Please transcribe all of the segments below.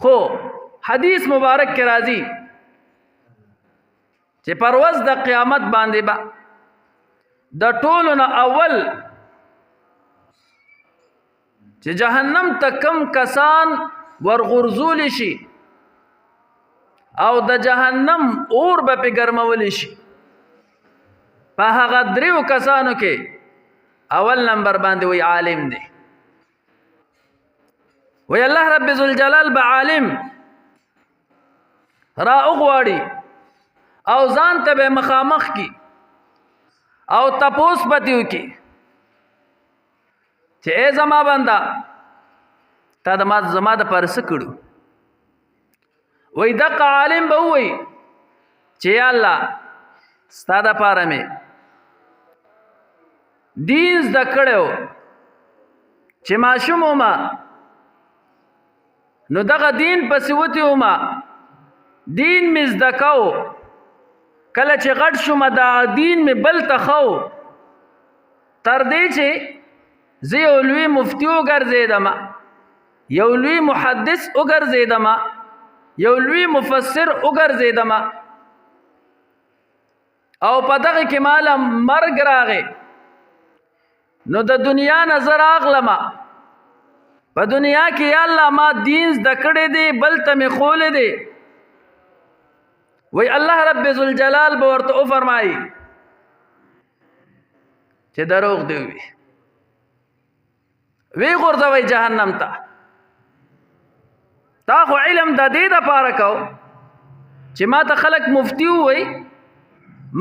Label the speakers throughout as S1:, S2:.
S1: خو حدیث مبارک کې راځي چې پر ورځ د قیامت باندې با د ټولو نه اول چې جهنم ته کم کسان ورغورځول شي او د جهنم اور به په ګرمول شي په هغه دریو کسانو کې اول نمبر باندې وی عالم دی وی الله رب ذوالجلال به عالم را اغواړي او ځان ته به مخامخ کی او تپوس پتیو کی چې ای زما بندا تا د ما زما د پر سکړو وای دغه عالم به وای چې یا الله ستاده پاره مې دین زده کړو چې ماشوم ما نو دغه دین پسې وتی ما دین مې زده کو کله چې غټ شوم دا دین مې بل تخو تر دې چې زه یو لوی مفتی وګرځیدم یو لوی محدث وګرځیدم یو لوی مفسر وګرځیدم او په دغه کې مال مرګ راغی نو د دنیا نظر اغلم په دنیا کې یا الله ما دین زده کړی دی بل ته مې خولې دی وی الله رب ذوالجلال به ورته فرمایي چې دروغ دی وی غورځوي جهنم ته تا خو علم د دې دپاره کو چې ما ته خلک مفتی ووي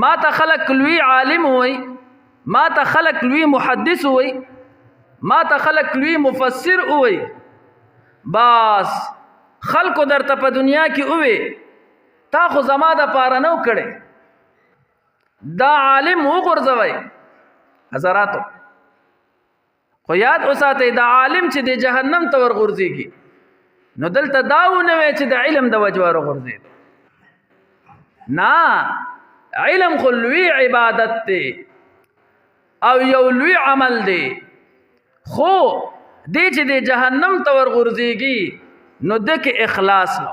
S1: ما ته خلک لوی عالم ووي ما ته خلک لوی محدث ووي ما ته خلک لوی مفسر ووي بس خلکو درته په دنیا کې ووي تا خو زما دپاره نو کړی دا عالم وغورځوئ حضراتو خو یاد وساتئ دا عالم چې د جهنم ته ورغورځېږي نو دلته دا ونه وی چې د علم د وجه ورغورځېد نه علم خو لوی عبادت دی او یو لوی عمل دی خو دی چې د جهنم ته ورغورځېږي نو د کې اخلاص نو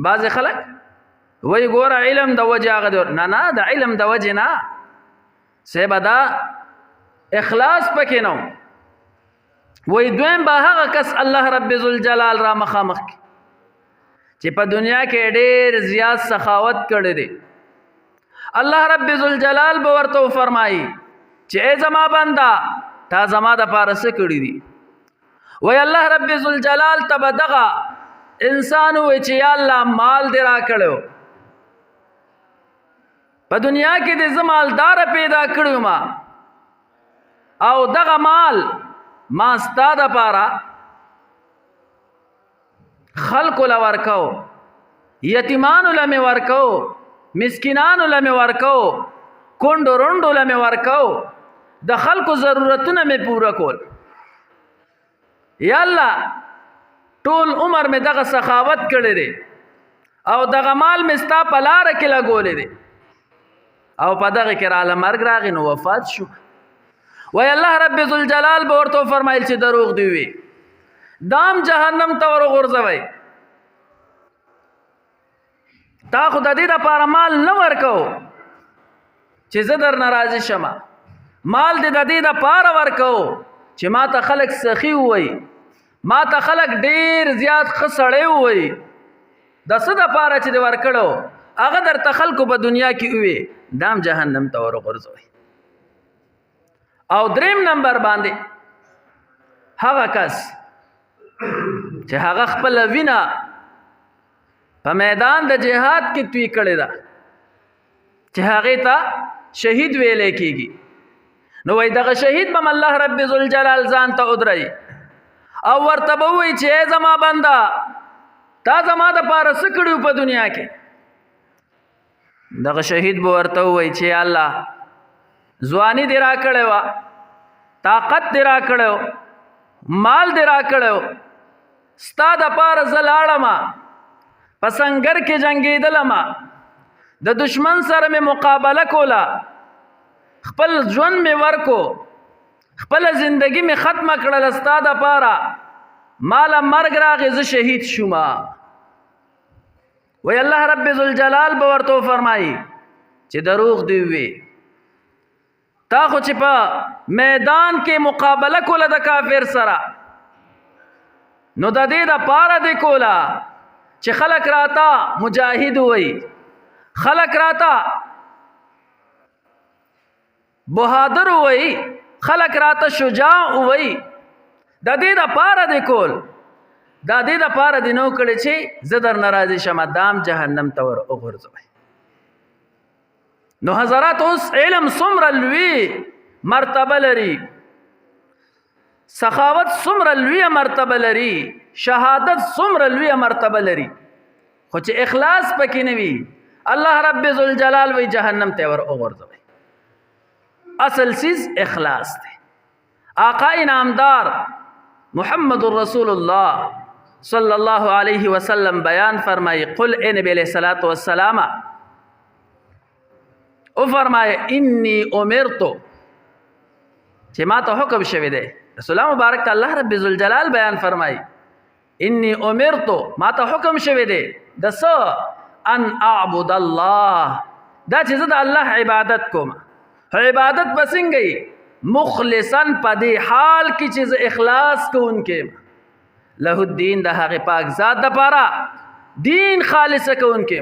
S1: بعض خلک وی ګوره علم د وجه هغه دی نه نه د علم د وجه نه سیبه دا اخلاص پکې نو وی دویم به هغه کس الله رب ذوالجلال را مخامخ کی چې په دنیا کې ډېر زیات سخاوت کړی دی الله رب ذوالجلال به ورته فرمایي چې ای زما بندا تا زما د پاره څه کړي دي وی الله رب ذوالجلال ته به دغه انسان وی چې یا الله مال دې را کړو په دنیا کې دې زه مالدار پیدا کړو ما او دغه مال ما ستا دپاره خلقو له ورکو یتیمانو له مې ورکو مسکینانو له مې ورکو کونډو رونډو له مې ورکو د خلقو ضرورتونه مې پوره کول یا الله ټول عمر مې دغه سخاوت کړی دی او دغه مال مې ستا په لاره کې لګولی دی او په دغه کې راله مرګ راغی نو وفات شو وی الله رب ذوالجلال به ورته فرمایل چې دروغ دی وی دام جهنم ته ورغورځوئ تا خو د دې دپاره مال نه ورکو چې زه درنه راضي شم مال دې د دې دپاره ورکو چې ما ته خلک سخي ووایي ما ته خلک ډېر زیات ښه سړی ووایي د څه دپاره چې دې ورکړو هغه درته خلکو په دنیا کې ووي دام جهنم ته ورغورځوئ او دریم نمبر باندې هغه کس چې هغه خپل وینا په میدان د جهاد کې توی کړی ده چې هغه ته شهید ویلې کېږي نو وای دغه شهید بم الله رب ذوالجلال ځان ته ودرای او ورته به وای چې زما بندا تا زما د پاره څه کړو په دنیا کې دغه شهید به ورته وای چې الله ځواني دې را کړې وه طاقت دې را کړو مال دې را کړو ستا دپاره زه لاړم په سنګر کې جنګېدلم د دشمن سره مې مقابله کوله خپل ژوند مې ورکو خپل زندگی مې ختمه کړله ستا دپاره مالا مرگ راغی ز شهید شما وی اللہ رب ذوالجلال بورتو فرمائی چې دروغ دی وی تا خو چې په میدان کې مقابله کوله د کافر سره نو د دې د پاره دی کوله چې خلق راتا مجاهد وی خلق راتا بہادر وی خلق راتا شجاع وی د دې د پاره دی کول د دې د پاره دی نو کړي چې زدر ناراضي شمه دام جهنم ته ور وګرځوي نو حضرات اوس علم څومره لوی مرتبه لري سخاوت څومره لوی مرتبه لري شهادت څومره لوی مرتبه لري خو چې اخلاص پکې نه وي الله رب ذوالجلال وی جهنم ته ور وګرځوي اصل چیز اخلاص دی آقا انعامدار محمد رسول الله صلی الله علیه وسلم بیان فرمائی قل اے نبی علیہ الصلوۃ والسلام او فرمائے انی امرتو چې ما ته حکم شوی دی رسول الله مبارک ته الله رب ذوالجلال بیان فرمائی انی امرتو ما ته حکم شوی دی د څه ان اعبد الله دا چې زه د الله عبادت کوم عبادت بسنګي مخلصا پدې حال کې چې اخلاص کوونکې له الدین د هغه پاک ذات د پاره دین خالص کوونکې